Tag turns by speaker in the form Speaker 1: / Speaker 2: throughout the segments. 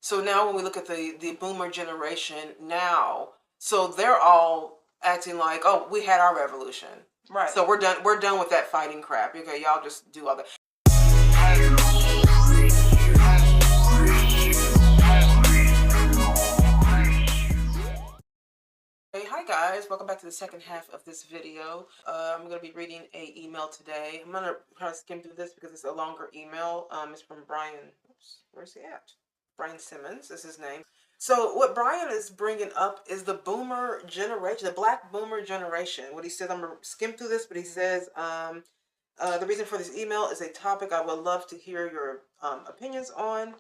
Speaker 1: So now when we look at the boomer generation now, so they're all acting like, oh, we had our revolution.
Speaker 2: Right.
Speaker 1: So we're done with that fighting crap. Okay, y'all just do all that. Hey, hi guys, welcome back to the second half of this video. I'm going to be reading a email today. I'm going to try to skim through this because it's a longer email. It's from Brian. Oops, where's he at? Brian Simmons is his name. So what Brian is bringing up is the boomer generation, the black boomer generation. What he says, I'm going to skim through this, but he says, the reason for this email is a topic I would love to hear your opinions on,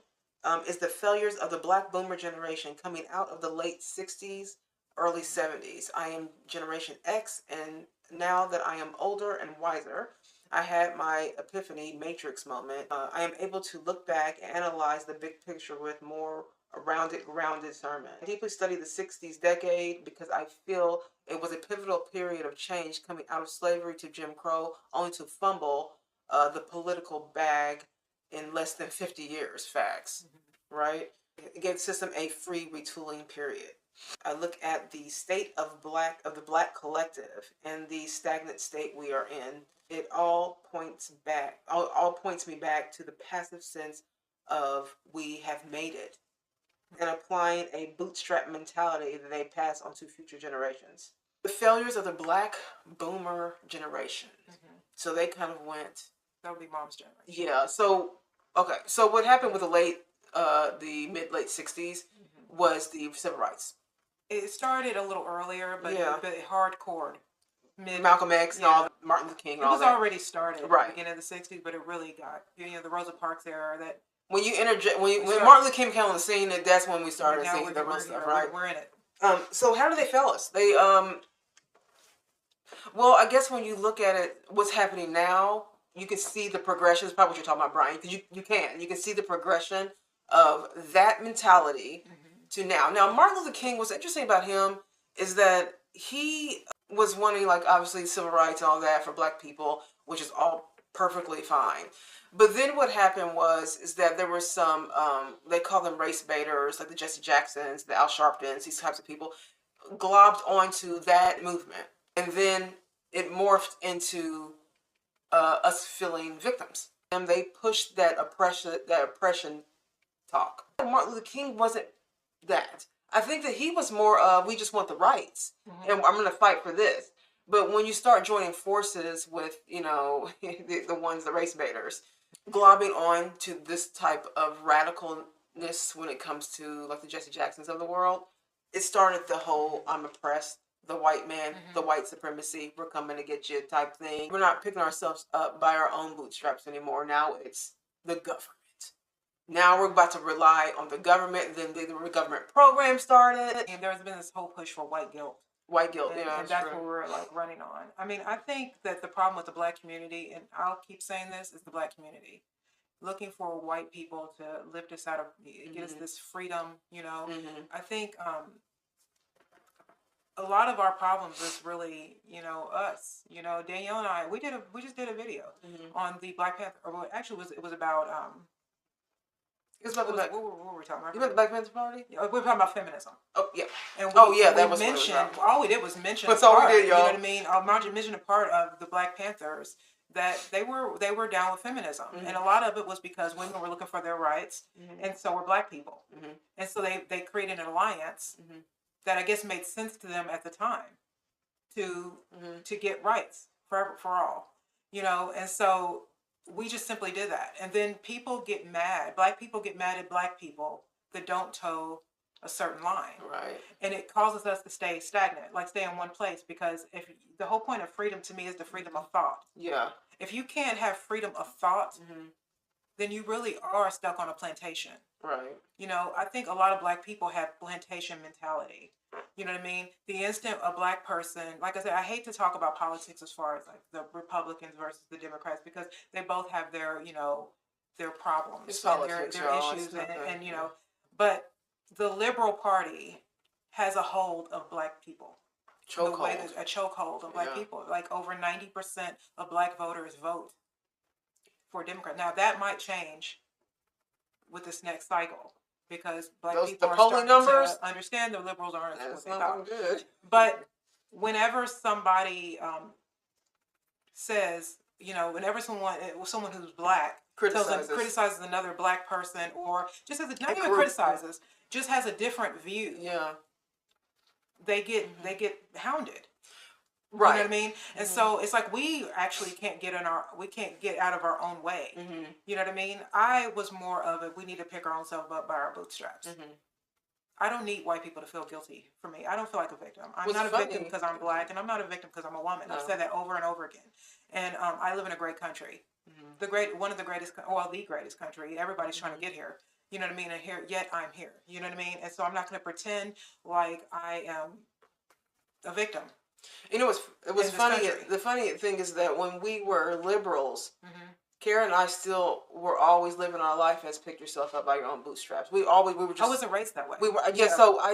Speaker 1: is the failures of the black boomer generation coming out of the late 60s, early 70s. I am Generation X, and now that I am older and wiser, I had my epiphany matrix moment. I am able to look back and analyze the big picture with more grounded discernment. I deeply study the 60s decade because I feel it was a pivotal period of change coming out of slavery to Jim Crow, only to fumble the political bag in less than 50 years. Facts, right? It gave the system a free retooling period. I look at the state of the black collective and the stagnant state we are in. It all points me back to the passive sense of we have made it, and applying a bootstrap mentality that they pass on to future generations. The failures of the black boomer generation. So they kind of went.
Speaker 2: That would be mom's generation.
Speaker 1: Yeah. So okay. So what happened with the mid-late 60s was the civil rights.
Speaker 2: It started a little earlier, but it hardcore.
Speaker 1: Malcolm X and all, Martin Luther King and all that.
Speaker 2: It was already started
Speaker 1: right.
Speaker 2: At the beginning of the 60s, but it really got, the Rosa Parks era. That
Speaker 1: when you when Martin Luther King came on the scene, that's when we started seeing the real stuff, right?
Speaker 2: We're in it.
Speaker 1: So how do they fail us? They well, I guess when you look at it, what's happening now, you can see the progression. It's probably what you're talking about, Brian, because you can see the progression of that mentality to now. Now, Martin Luther King, what's interesting about him is that he was wanting, like, obviously civil rights and all that for black people, which is all perfectly fine. But then what happened is that there were some, they call them race baiters, like the Jesse Jacksons, the Al Sharptons, these types of people, globbed onto that movement. And then it morphed into us feeling victims. And they pushed that oppression talk. Martin Luther King wasn't that. I think that he was more of, we just want the rights, and I'm going to fight for this. But when you start joining forces with, the race baiters, globbing on to this type of radicalness when it comes to, like, the Jesse Jacksons of the world, it started the whole I'm oppressed, the white man, the white supremacy, we're coming to get you type thing. We're not picking ourselves up by our own bootstraps anymore. Now it's the government. Now we're about to rely on the government. Then the government program started.
Speaker 2: And there's been this whole push for white guilt.
Speaker 1: White guilt,
Speaker 2: and that's what we're, like, running on. I mean, I think that the problem with the black community, and I'll keep saying this, is the black community looking for white people to lift us out of, get us this freedom, I think a lot of our problems is really, us. Danielle and I, we just did a video on the Black Panther, or actually it was about what were we talking about?
Speaker 1: You meant the Black Panther Party?
Speaker 2: Yeah, we were talking about feminism.
Speaker 1: Oh, yeah.
Speaker 2: And
Speaker 1: that was
Speaker 2: mentioned, all we did was mention
Speaker 1: That's all we did, y'all.
Speaker 2: You know what I mean? I mentioned a part of the Black Panthers that they were down with feminism. And a lot of it was because women were looking for their rights, and so were black people. And so they created an alliance that I guess made sense to them at the time to get rights for all. And so we just simply did that. And then people get mad. Black people get mad at black people that don't toe a certain line.
Speaker 1: Right.
Speaker 2: And it causes us to stay stagnant, like stay in one place, because if the whole point of freedom to me is the freedom of thought.
Speaker 1: Yeah.
Speaker 2: If you can't have freedom of thought, then you really are stuck on a plantation.
Speaker 1: Right.
Speaker 2: I think a lot of black people have plantation mentality. You know what I mean? The instant a black person, like I said, I hate to talk about politics as far as, like, the Republicans versus the Democrats, because they both have their, their problems and their issues, and but the Liberal Party has a hold of black people. A chokehold of black people. Like, over 90% of black voters vote for Democrats. Now, that might change with this next cycle. because black
Speaker 1: the
Speaker 2: people are
Speaker 1: polling
Speaker 2: starting
Speaker 1: numbers.
Speaker 2: to understand the liberals aren't what
Speaker 1: That's
Speaker 2: they
Speaker 1: not
Speaker 2: thought.
Speaker 1: looking good.
Speaker 2: But whenever somebody says, whenever someone who's black criticizes another black person, or just has not even criticizes, just has a different view,
Speaker 1: yeah,
Speaker 2: they get hounded.
Speaker 1: right.
Speaker 2: You know what I mean? And so it's like we actually can't get out of our own way. You know what I mean? I was more of a we need to pick our own self up by our bootstraps. I don't need white people to feel guilty for me. I don't feel like a victim. I'm not a victim because I'm black, and I'm not a victim because I'm a woman. I've said that over and over again. And I live in a great country, one of the greatest, the greatest country. Everybody's trying to get here. You know what I mean? And yet I'm here. You know what I mean? And so I'm not going to pretend like I am a victim.
Speaker 1: It was funny. The funny thing is that when we were liberals, Kara and I still were always living our life as pick yourself up by your own bootstraps. We were just. I
Speaker 2: wasn't raised that way.
Speaker 1: We were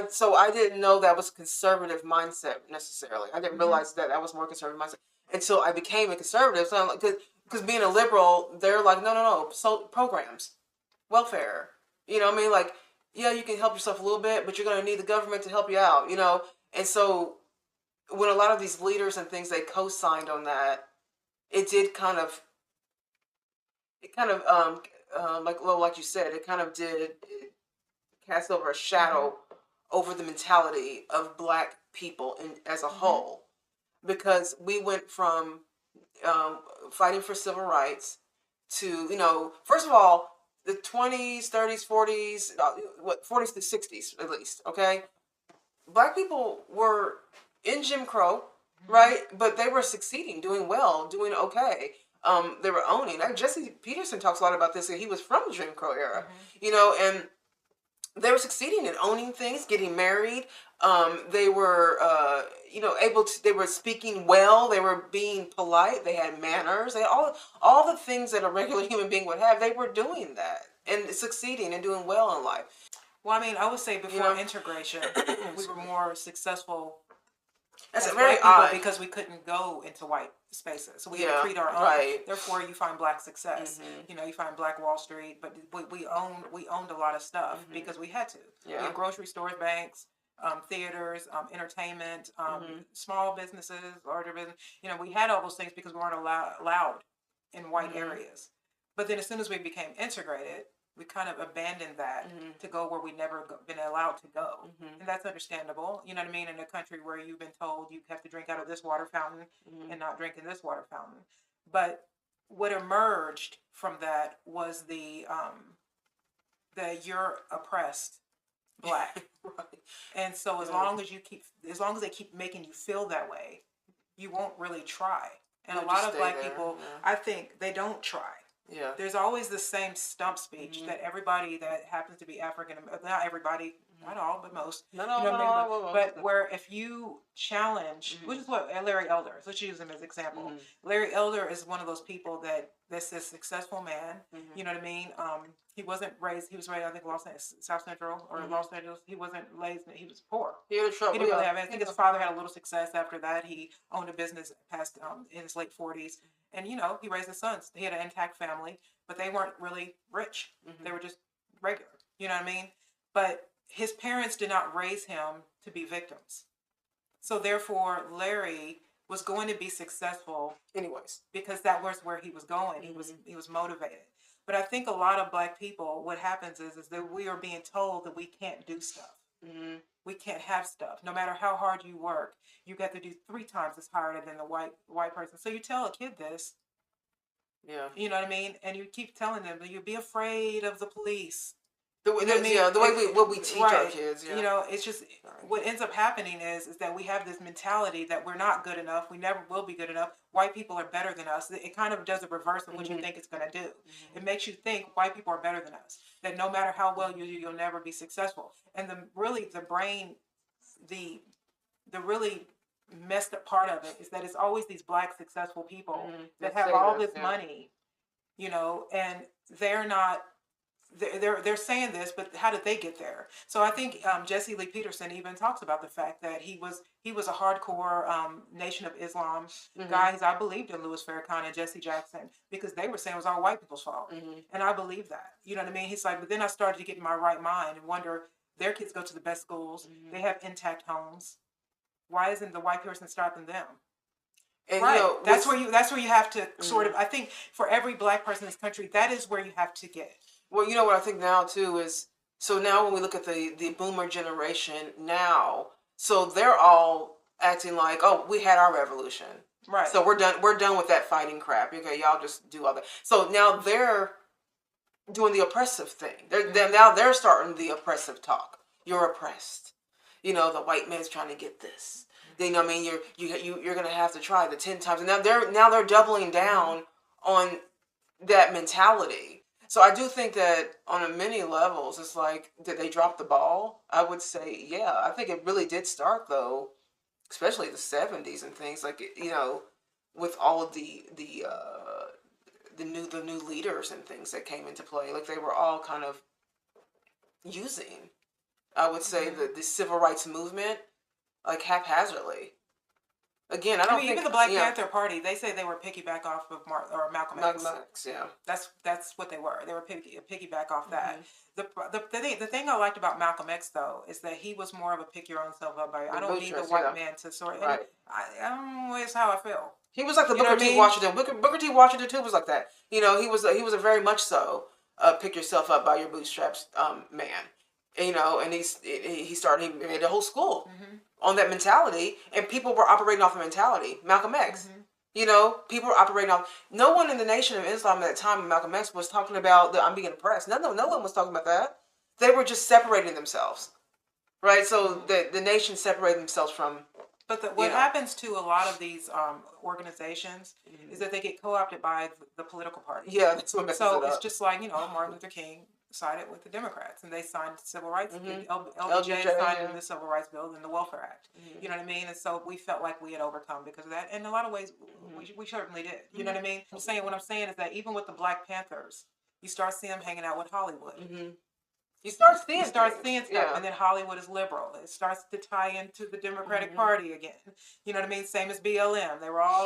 Speaker 1: So I didn't know that was conservative mindset necessarily. I didn't realize that was more conservative mindset until I became a conservative. So I'm like, because being a liberal, they're like, no, so programs, welfare. You know what I mean? Like, yeah, you can help yourself a little bit, but you're going to need the government to help you out. And so when a lot of these leaders and things, they co-signed on that, it did kind of like you said, it kind of did cast over a shadow over the mentality of black people as a whole, because we went from fighting for civil rights to, first of all, the 20s, 30s, 40s, 40s to 60s at least, okay? Black people were in Jim Crow, right? But they were succeeding, doing well, doing okay. They were owning. Jesse Peterson talks a lot about this. He was from the Jim Crow era, and they were succeeding in owning things, getting married. They were, able to. They were speaking well. They were being polite. They had manners. They had all the things that a regular human being would have. They were doing that and succeeding and doing well in life.
Speaker 2: Well, I mean, I would say before integration, we were more successful.
Speaker 1: That's very odd
Speaker 2: because we couldn't go into white spaces, so we had to create our own. Right. Therefore, you find black success. You find Black Wall Street, but we owned a lot of stuff because we had to. Yeah. We had grocery stores, banks, theaters, entertainment, small businesses, larger business. We had all those things because we weren't allowed in white areas. But then, as soon as we became integrated, we kind of abandoned that to go where we never been allowed to go. And that's understandable. You know what I mean? In a country where you've been told you have to drink out of this water fountain and not drink in this water fountain. But what emerged from that was the you're oppressed black. Right. And so as long as they keep making you feel that way, you won't really try. And a lot of black people, I think they don't try. Yeah. There's always the same stump speech that everybody that happens to be African, not everybody, not all, but most. But where if you challenge, which is what Larry Elder, let's use him as an example. Larry Elder is one of those people that's a successful man. You know what I mean? He was raised, I think, South Central or Los Angeles. He wasn't raised, he was poor. He didn't really have, I think his father had a little success after that. He owned a business past in his late 40s. And, he raised his sons. He had an intact family, but they weren't really rich. They were just regular. You know what I mean? But his parents did not raise him to be victims. So therefore, Larry was going to be successful anyways, because that was where he was going. He was motivated. But I think a lot of black people, what happens is that we are being told that we can't do stuff. We can't have stuff. No matter how hard you work, you got to do 3 times as harder than the white person. So you tell a kid this. Yeah. You know what I mean? And you keep telling them that you be afraid of the police. The way we teach our kids. Yeah. It's just what ends up happening is that we have this mentality that we're not good enough. We never will be good enough. White people are better than us. It kind of does a reverse of what you think it's going to do. It makes you think white people are better than us. That no matter how well you do, you'll never be successful. And the brain, the really messed up part of it is that it's always these black successful people that have all this money, and they're not they're saying this, but how did they get there? So I think Jesse Lee Peterson even talks about the fact that he was a hardcore Nation of Islam guy. I believed in Louis Farrakhan and Jesse Jackson because they were saying it was all white people's fault, and I believe that. You know what I mean? He's like, but then I started to get in my right mind and wonder, their kids go to the best schools, they have intact homes. Why isn't the white person stopping them? And, right. You know, that's where you have to sort of, I think for every black person in this country, that is where you have to get.
Speaker 1: Well, you know what I think now too is, so now when we look at the boomer generation now, so they're all acting like, oh, we had our revolution. Right. So we're done with that fighting crap. Okay, y'all just do all that. So now they're doing the oppressive thing. Now they're starting the oppressive talk. You're oppressed. You know, the white man's trying to get this. You know what I mean? You're gonna have to try the 10 times. And now they're doubling down on that mentality. So I do think that on many levels, it's like, did they drop the ball? I would say, yeah. I think it really did start though, especially the 70s and things like, you know, with all of the new leaders and things that came into play. Like they were all kind of using, I would say, the civil rights movement like haphazardly. Again, I mean,
Speaker 2: even the Black Panther Party, they say they were piggyback off of Malcolm X.
Speaker 1: Malcolm X, yeah.
Speaker 2: That's what they were. They were piggyback off that. The thing I liked about Malcolm X though is that he was more of a pick your own self up by. I don't need the white man to sort. Right. That's how I feel.
Speaker 1: He was like the Booker T. Washington. Booker T. Washington too was like that. You know, he was a very much so pick yourself up by your bootstraps man. And, you know, and he made a whole school on that mentality, and people were operating off the mentality. Malcolm X, you know, people were operating off. No one in the Nation of Islam at that time when Malcolm X was talking about I'm being oppressed. No one was talking about that. They were just separating themselves, right? So the nation separated themselves from.
Speaker 2: But what happens to a lot of these organizations is that they get co-opted by the political party.
Speaker 1: Yeah, that's what messes it up.
Speaker 2: So it's just like, you know, Martin Luther King sided with the Democrats, and they signed the civil rights. LBJ signed the Civil Rights Bill and the Welfare Act. You know what I mean? And so we felt like we had overcome because of that. And in a lot of ways, we certainly did. You know what I mean? What I'm saying is that even with the Black Panthers, you start seeing them hanging out with Hollywood. You start seeing stuff, and then Hollywood is liberal. It starts to tie into the Democratic Party again. You know what I mean? Same as BLM.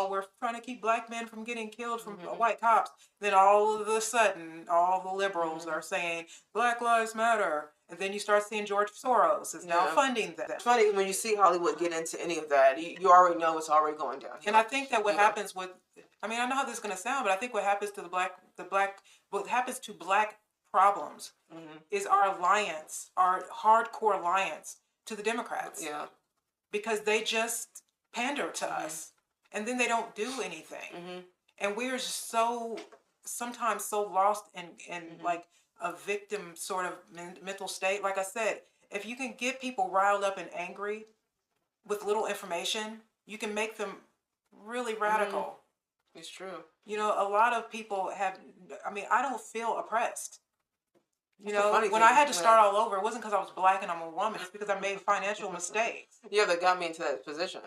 Speaker 2: We're trying to keep black men from getting killed from white cops. Then all of a sudden, all the liberals are saying Black Lives Matter. And then you start seeing George Soros is now funding them.
Speaker 1: It's funny when you see Hollywood get into any of that, you already know it's already going down.
Speaker 2: And I think that what happens with, I mean, I know how this is going to sound, but I think what happens to what happens to black problems is our hardcore alliance to the Democrats. Yeah. Because they just pander to us, and then they don't do anything. And we're sometimes so lost in like a victim sort of mental state. Like I said, if you can get people riled up and angry with little information, you can make them really radical.
Speaker 1: It's true.
Speaker 2: You know, a lot of people I don't feel oppressed. You know, when I had to start all over, it wasn't because I was black and I'm a woman. It's because I made financial mistakes.
Speaker 1: Yeah, that got me into that position.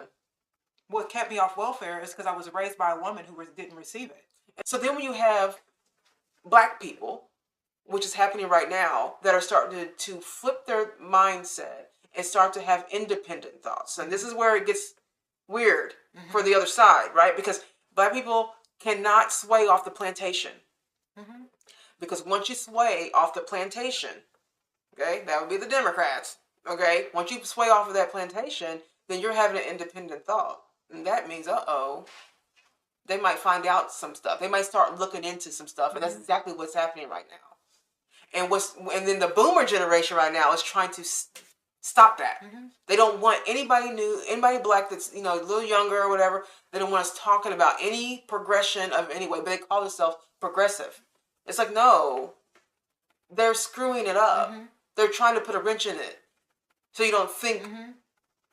Speaker 2: What kept me off welfare is because I was raised by a woman who didn't receive it.
Speaker 1: So then when you have black people, which is happening right now, that are starting to flip their mindset and start to have independent thoughts. And this is where it gets weird for the other side, right? Because black people cannot sway off the plantation. Because once you sway off the plantation, okay, that would be the Democrats, okay? Once you sway off of that plantation, then you're having an independent thought. And that means, they might find out some stuff. They might start looking into some stuff, and that's exactly what's happening right now. And then the boomer generation right now is trying to stop that. They don't want anybody black that's, you know, a little younger or whatever. They don't want us talking about any progression of any way, but they call themselves progressive. It's like, no, they're screwing it up. They're trying to put a wrench in it so you don't think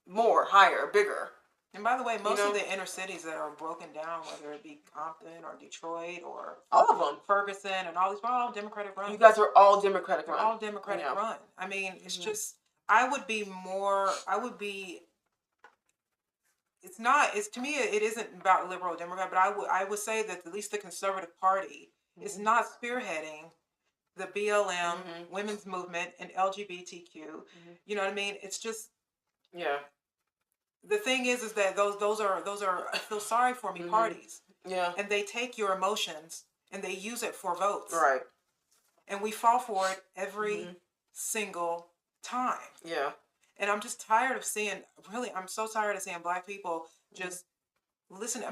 Speaker 1: more, higher, bigger.
Speaker 2: And by the way, most of the inner cities that are broken down, whether it be Compton or Detroit or
Speaker 1: all of them,
Speaker 2: Ferguson and all these, are all Democratic run.
Speaker 1: You guys are all Democratic run.
Speaker 2: All Democratic run. I mean, it's just, to me, it isn't about liberal or Democrat, but I would say that at least the Conservative Party is not spearheading the BLM, women's movement, and LGBTQ. You know what I mean? It's just,
Speaker 1: Yeah.
Speaker 2: the thing is that those are I feel sorry for me parties.
Speaker 1: Yeah.
Speaker 2: And they take your emotions and they use it for votes.
Speaker 1: Right.
Speaker 2: And we fall for it every single time.
Speaker 1: Yeah.
Speaker 2: And I'm just tired of seeing, really, I'm so tired of seeing Black people just listen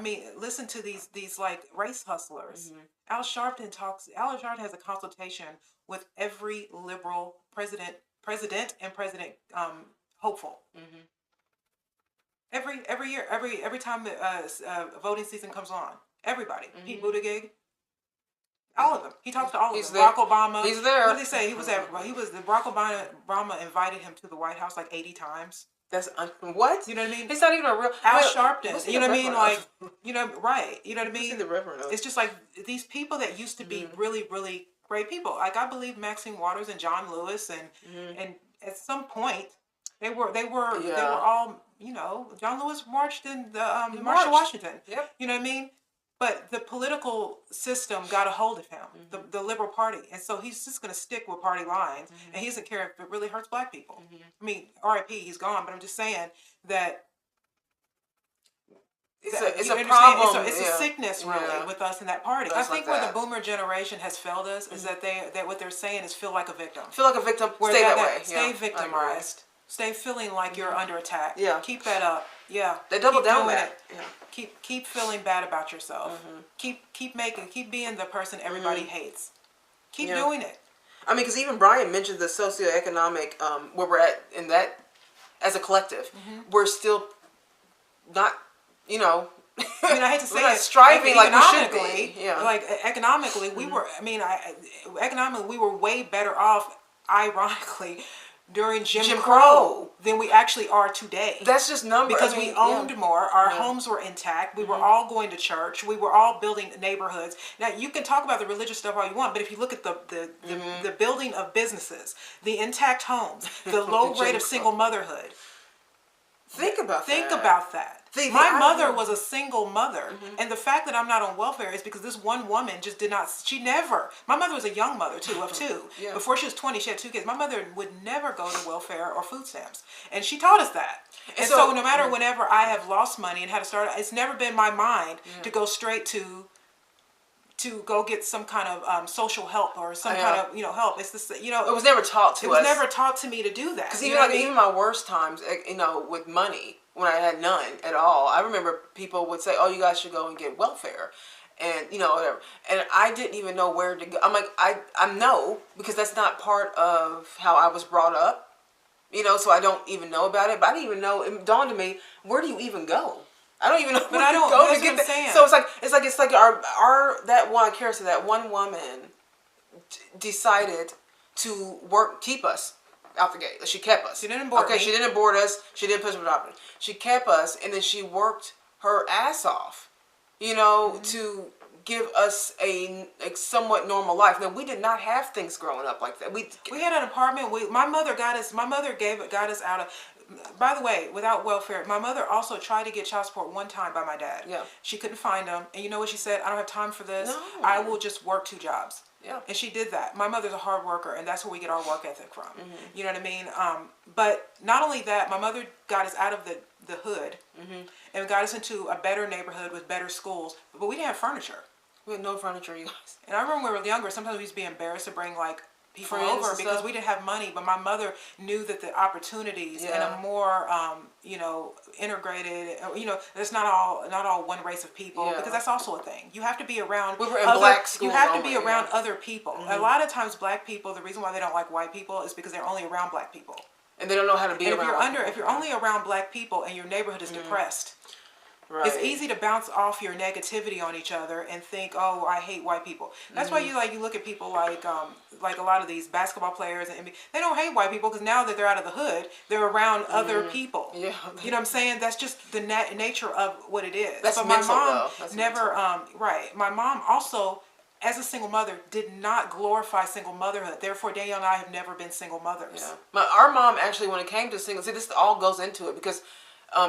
Speaker 2: to these like race hustlers. Al Sharpton has a consultation with every liberal president and president hopeful. Every year, every time the voting season comes on, everybody. Pete Buttigieg, all of them. He talks to all of them. Barack Obama.
Speaker 1: He's there.
Speaker 2: What did they say? Barack Obama invited him to the White House like 80 times.
Speaker 1: That's what?
Speaker 2: You know what I mean?
Speaker 1: He's not even a real
Speaker 2: Al Sharpton. You know what I mean? Like, you know, right? You know what I mean?
Speaker 1: The reverend.
Speaker 2: It's just like these people that used to be really, really great people. Like I believe Maxine Waters and John Lewis and at some point they were all, you know, John Lewis marched in the March of Washington.
Speaker 1: Yep.
Speaker 2: You know what I mean? But the political system got a hold of him, the Liberal Party. And so he's just going to stick with party lines. And he doesn't care if it really hurts Black people. I mean, RIP, he's gone. But I'm just saying that
Speaker 1: it's a problem.
Speaker 2: It's a sickness, really, with us in that party. I think where the boomer generation has failed us is that what they're saying is feel like a victim.
Speaker 1: Feel like a victim. Stay that way.
Speaker 2: Stay victimized. Stay feeling like you're under attack.
Speaker 1: Yeah.
Speaker 2: Keep that up. Yeah.
Speaker 1: They double down that.
Speaker 2: Yeah. Keep feeling bad about yourself. Keep being the person everybody hates. Keep doing it.
Speaker 1: I mean, because even Brian mentioned the socioeconomic where we're at in that as a collective. We're still not, you know.
Speaker 2: I mean, I hate to say it,
Speaker 1: striving like we should be.
Speaker 2: Yeah. Like economically, we were. I mean, economically we were way better off. Ironically, during Jim Crow than we actually are today.
Speaker 1: That's just numbers.
Speaker 2: Because we owned more. Our homes were intact. We were all going to church. We were all building neighborhoods. Now, you can talk about the religious stuff all you want, but if you look at the building of businesses, the intact homes, the low rate of single motherhood.
Speaker 1: Think about
Speaker 2: that. My mother was a single mother. And the fact that I'm not on welfare is because this one woman just did not, my mother was a young mother too, of two. Before she was 20, she had 2 kids. My mother would never go to welfare or food stamps. And she taught us that. And so no matter whenever I have lost money and had to start, it's never been my mind to go straight to go get some kind of social help or some kind of, help. It's this, it
Speaker 1: was never taught to us.
Speaker 2: It was never taught to me to do that.
Speaker 1: Because even my worst times, with money, when I had none at all, I remember people would say, "Oh, you guys should go and get welfare," and whatever. And I didn't even know where to go. I'm like, I know, because that's not part of how I was brought up, so I don't even know about it. But I didn't even know. It dawned on me, where do you even go? I don't even know where to go to get that. So it's like our that one character, that one woman decided to keep us out the gate. She kept us.
Speaker 2: She didn't abort me.
Speaker 1: She didn't abort us. She didn't push us adopted. She kept us, and then she worked her ass off, to give us a somewhat normal life. Now, we did not have things growing up like that. We
Speaker 2: had an apartment. My mother got us out of. By the way, without welfare, my mother also tried to get child support one time by my dad.
Speaker 1: Yeah. She
Speaker 2: couldn't find them, and you know what she said? I don't have time for this.
Speaker 1: No.
Speaker 2: I will just work 2 jobs.
Speaker 1: Yeah.
Speaker 2: And she did that. My mother's a hard worker, and that's where we get our work ethic from. You know what I mean? But not only that, my mother got us out of the hood and got us into a better neighborhood with better schools, but we didn't have furniture.
Speaker 1: We had no furniture, you guys.
Speaker 2: And I remember when we were younger, sometimes we used to be embarrassed to bring people
Speaker 1: friends
Speaker 2: over because we didn't have money, but my mother knew that the opportunities in a more integrated, there's not all one race of people, because that's also a thing. You have to be around.
Speaker 1: We were in black schools.
Speaker 2: You have to be around other people. A lot of times, Black people, the reason why they don't like white people is because they're only around Black people,
Speaker 1: and they don't know how to be around.
Speaker 2: If you're only around Black people and your neighborhood is depressed.
Speaker 1: Right.
Speaker 2: It's easy to bounce off your negativity on each other and think, "Oh, I hate white people." That's why you look at people like a lot of these basketball players and they don't hate white people because now that they're out of the hood, they're around other people.
Speaker 1: Yeah.
Speaker 2: You know what I'm saying? That's just the nature of what it is.
Speaker 1: That's
Speaker 2: but
Speaker 1: mental,
Speaker 2: my mom
Speaker 1: though. That's
Speaker 2: never
Speaker 1: mental.
Speaker 2: Right. My mom also, as a single mother, did not glorify single motherhood. Therefore, Danielle and I have never been single mothers.
Speaker 1: Yeah. Our mom actually, when it came to single, this all goes into it because.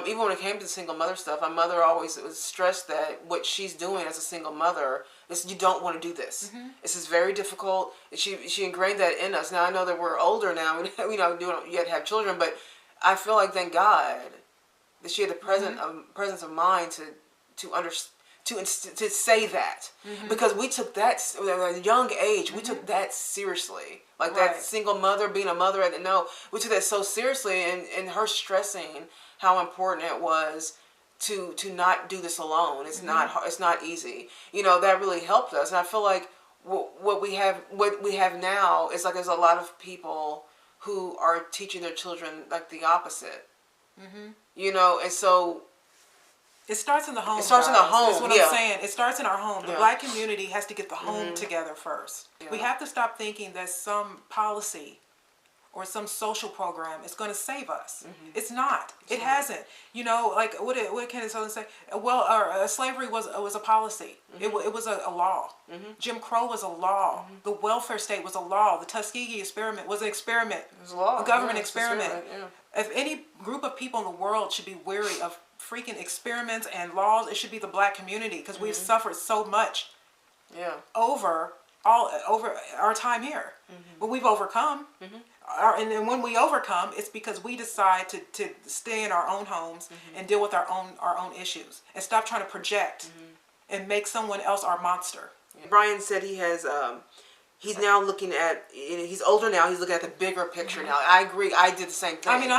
Speaker 1: Even when it came to the single mother stuff, my mother always was stressed that what she's doing as a single mother You don't want to do this. This is very difficult. She ingrained that in us. Now I know that we're older now. We don't yet have children, but I feel like thank God that she had the presence of mind to understand. To say that because we took that at a young age, we took that seriously, like that single mother being a mother. We took that so seriously, and her stressing how important it was to not do this alone. It's not easy. That really helped us, and I feel like what we have now is like there's a lot of people who are teaching their children like the opposite. And so.
Speaker 2: It starts in the home.
Speaker 1: It starts in the home.
Speaker 2: That's what I'm saying. It starts in our home. The Black community has to get the home together first. We have to stop thinking that some policy or some social program is going to save us. It's not. It hasn't. Like what can someone say? Well, slavery was a policy. It was a law. Jim Crow was a law. The welfare state was a law. The Tuskegee experiment was an experiment. It was a law. A government experiment. If any group of people in the world should be wary of freaking experiments and laws, it should be the Black community, because we've suffered so much over our time here. But we've overcome. And then when we overcome, it's because we decide to stay in our own homes and deal with our own issues and stop trying to project and make someone else our monster.
Speaker 1: Brian said he has he's now looking at, he's older now, he's looking at the bigger picture now. I agree, I did the same thing.
Speaker 2: I mean,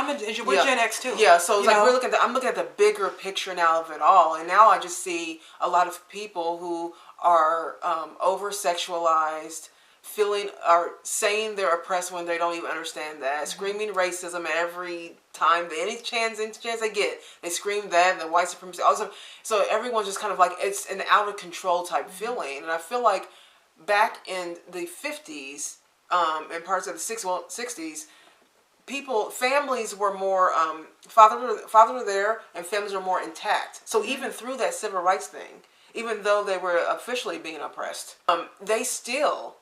Speaker 2: we're Gen X too.
Speaker 1: Yeah, so it's like I'm looking at the bigger picture now of it all, and now I just see a lot of people who are over-sexualized, saying they're oppressed when they don't even understand that, screaming racism every time, any chance they get, they scream that, and the white supremacy, also. So everyone's just kind of like, it's an out-of-control type feeling, and I feel like back in the 50s and parts of the 60s, families were more, father were there, and families were more intact. So even through that civil rights thing, even though they were officially being oppressed, they still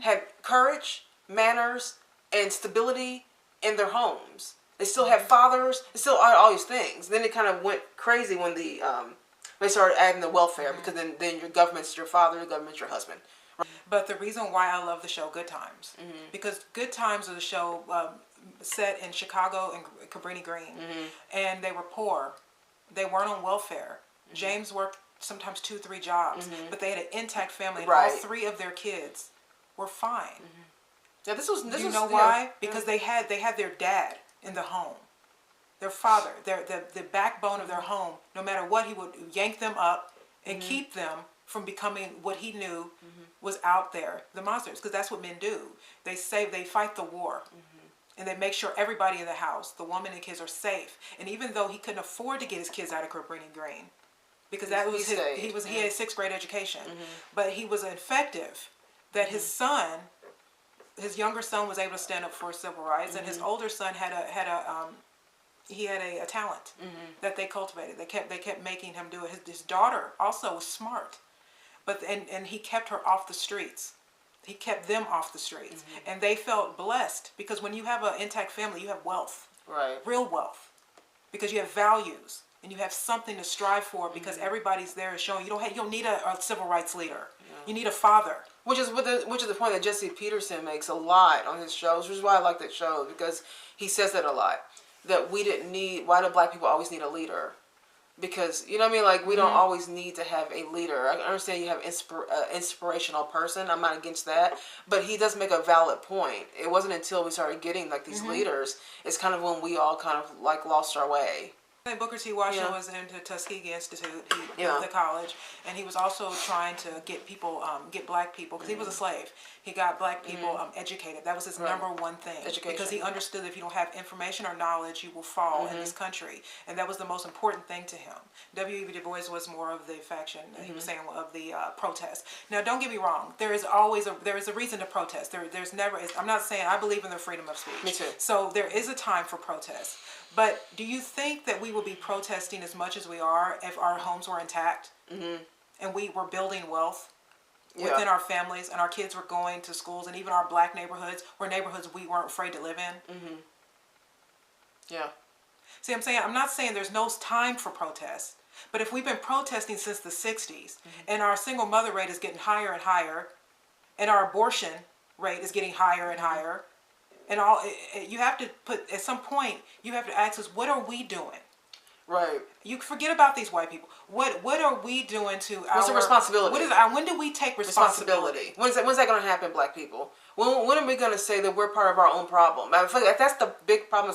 Speaker 1: had courage, manners, and stability in their homes. They still had fathers, they still had all these things. Then it kind of went crazy when they started adding the welfare, because then your government's your father, your government's your husband.
Speaker 2: But the reason why I love the show Good Times, because Good Times was a show set in Chicago and Cabrini Green, and they were poor. They weren't on welfare. James worked sometimes 2-3 jobs, but they had an intact family, and all 3 of their kids were fine.
Speaker 1: Yeah, this was.
Speaker 2: You know why? Because they had their dad in the home. Their father, the backbone of their home, no matter what, he would yank them up and keep them from becoming what he knew was out there, the monsters, because that's what men do. They fight the war, and they make sure everybody in the house, the woman and kids, are safe. And even though he couldn't afford to get his kids out of Cabrini Green, because that was he had a 6th grade education, but he was effective. That his younger son was able to stand up for civil rights, and his older son had a talent that they cultivated. They kept making him do it. His daughter also was smart, but and he kept her off the streets. He kept them off the streets, and they felt blessed, because when you have an intact family, you have wealth, real wealth, because you have values and you have something to strive for, because everybody's there is showing you don't need a civil rights leader. You need a father. Which is
Speaker 1: the point that Jesse Peterson makes a lot on his shows, which is why I like that show, because he says that a lot. That why do Black people always need a leader? Because, you know what I mean? Like, we don't always need to have a leader. I understand you have inspirational person. I'm not against that. But he does make a valid point. It wasn't until we started getting, like, these leaders, it's kind of when we all kind of, like, lost our way.
Speaker 2: Booker T. Washington was into Tuskegee Institute, the college, and he was also trying to get Black people, because he was a slave. He got Black people educated. That was his number one thing. Education. Because he understood if you don't have information or knowledge, you will fall in this country, and that was the most important thing to him. W.E.B. Du Bois was more of the faction, he was saying, of the protest. Now, don't get me wrong. There is a reason to protest. There's never. I'm not saying I believe in the freedom of speech.
Speaker 1: Me too.
Speaker 2: So there is a time for protest. But do you think that we would be protesting as much as we are if our homes were intact and we were building wealth within our families, and our kids were going to schools, and even our Black neighborhoods were neighborhoods we weren't afraid to live in?
Speaker 1: Yeah.
Speaker 2: See, I'm not saying there's no time for protest, But if we've been protesting since the 60s and our single mother rate is getting higher and higher, and our abortion rate is getting higher and higher, and you have to put, at some point, you have to ask us, what are we doing?
Speaker 1: Right.
Speaker 2: You forget about these white people. What are we doing to
Speaker 1: What's the responsibility?
Speaker 2: When do we take responsibility?
Speaker 1: When's that going to happen, Black people? When are we going to say that we're part of our own problem? I feel like that's the big problem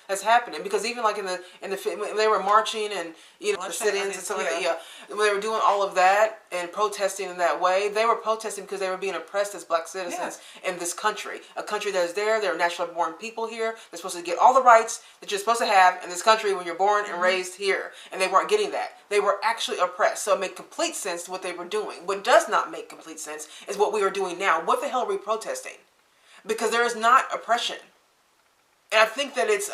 Speaker 1: that's happening, because even like in the when they were marching and the sit-ins and stuff like that, when they were doing all of that and protesting in that way, they were protesting because they were being oppressed as Black citizens in this country, a country that is they're naturally born people here. They're supposed to get all the rights that you're supposed to have in this country when you're born and raised here, and they weren't getting that. They were actually oppressed. So it made complete sense to what they were doing. What does not make complete sense is what we are doing now. What the hell are we protesting? Because there is not oppression. And I think that it's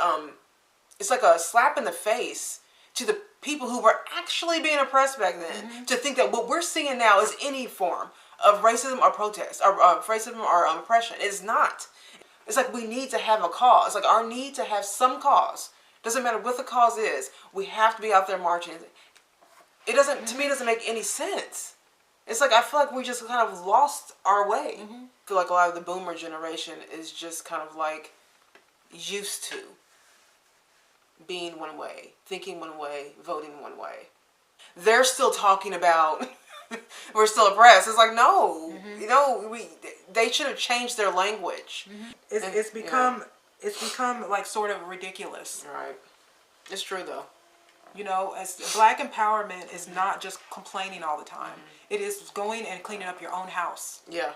Speaker 1: like a slap in the face to the people who were actually being oppressed back then, to think that what we're seeing now is any form of racism or protest, or racism or oppression. It's not. It's like we need to have a cause. Like our need to have some cause. Doesn't matter what the cause is. We have to be out there marching. It doesn't, to me, it doesn't make any sense. It's like I feel like we just kind of lost our way. I feel like a lot of the boomer generation is just kind of like used to being one way, thinking one way, voting one way. They're still talking about we're still oppressed. It's like, no, they should have changed their language.
Speaker 2: It's become like sort of ridiculous.
Speaker 1: Right. It's true though.
Speaker 2: As Black empowerment is not just complaining all the time. It is going and cleaning up your own house.
Speaker 1: Yeah.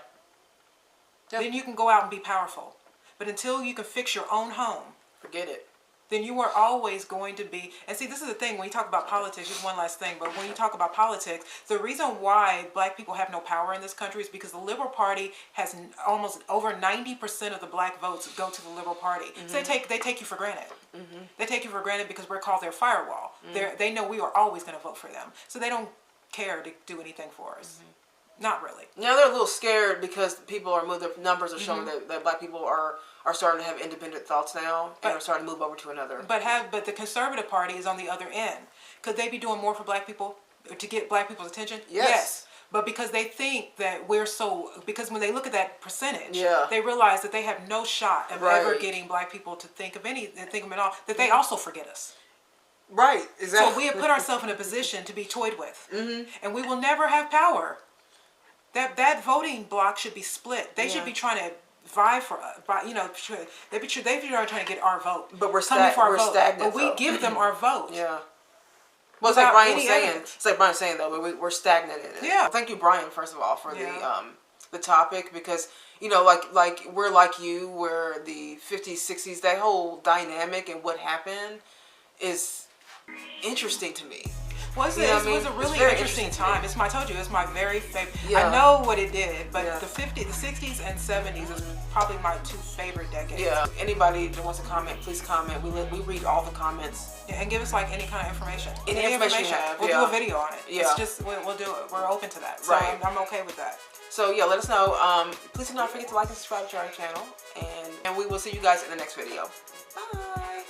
Speaker 2: Then you can go out and be powerful. But until you can fix your own home,
Speaker 1: forget it.
Speaker 2: Then you are always going to be, and see, this is the thing, when you talk about politics, just one last thing, but when you talk about politics, the reason why Black people have no power in this country is because the Liberal Party has almost over 90% of the Black votes go to the Liberal Party. So they take you for granted. They take you for granted because we're called their firewall. They know we are always going to vote for them. So they don't care to do anything for us. Not really.
Speaker 1: Now they're a little scared because people are moving. The numbers are showing that Black people are starting to have independent thoughts now and are starting to move over to another.
Speaker 2: But the Conservative Party is on the other end. Could they be doing more for Black people to get Black people's attention?
Speaker 1: Yes.
Speaker 2: But because they think that because when they look at that percentage, they realize that they have no shot of ever getting Black people to think of them at all. That they also forget us.
Speaker 1: Right. Exactly.
Speaker 2: So we have put ourselves in a position to be toyed with, and we will never have power. That voting block should be split. They should be trying to vie for, they be trying to get our vote.
Speaker 1: But we're stagnant.
Speaker 2: But we give them our vote.
Speaker 1: Yeah. Well, it's like Brian was saying. It's like Brian saying though, we're stagnant in it.
Speaker 2: Yeah.
Speaker 1: Thank you, Brian, first of all, for the topic, because like we're like you, where the 50s, 60s, that whole dynamic and what happened is interesting to me.
Speaker 2: It was a really interesting time. I told you, it's my very favorite.
Speaker 1: Yeah.
Speaker 2: I know what it did, but the 60s and 70s is probably my two favorite decades.
Speaker 1: Yeah. Anybody that wants to comment, please comment. We read all the comments.
Speaker 2: Yeah, and give us like any kind of information.
Speaker 1: Any information you have.
Speaker 2: We'll do a video on it.
Speaker 1: Yeah.
Speaker 2: It's just we'll do it. We're open to that. So
Speaker 1: right.
Speaker 2: I'm okay with that.
Speaker 1: So yeah, let us know. Please do not forget to like and subscribe to our channel, and we will see you guys in the next video. Bye.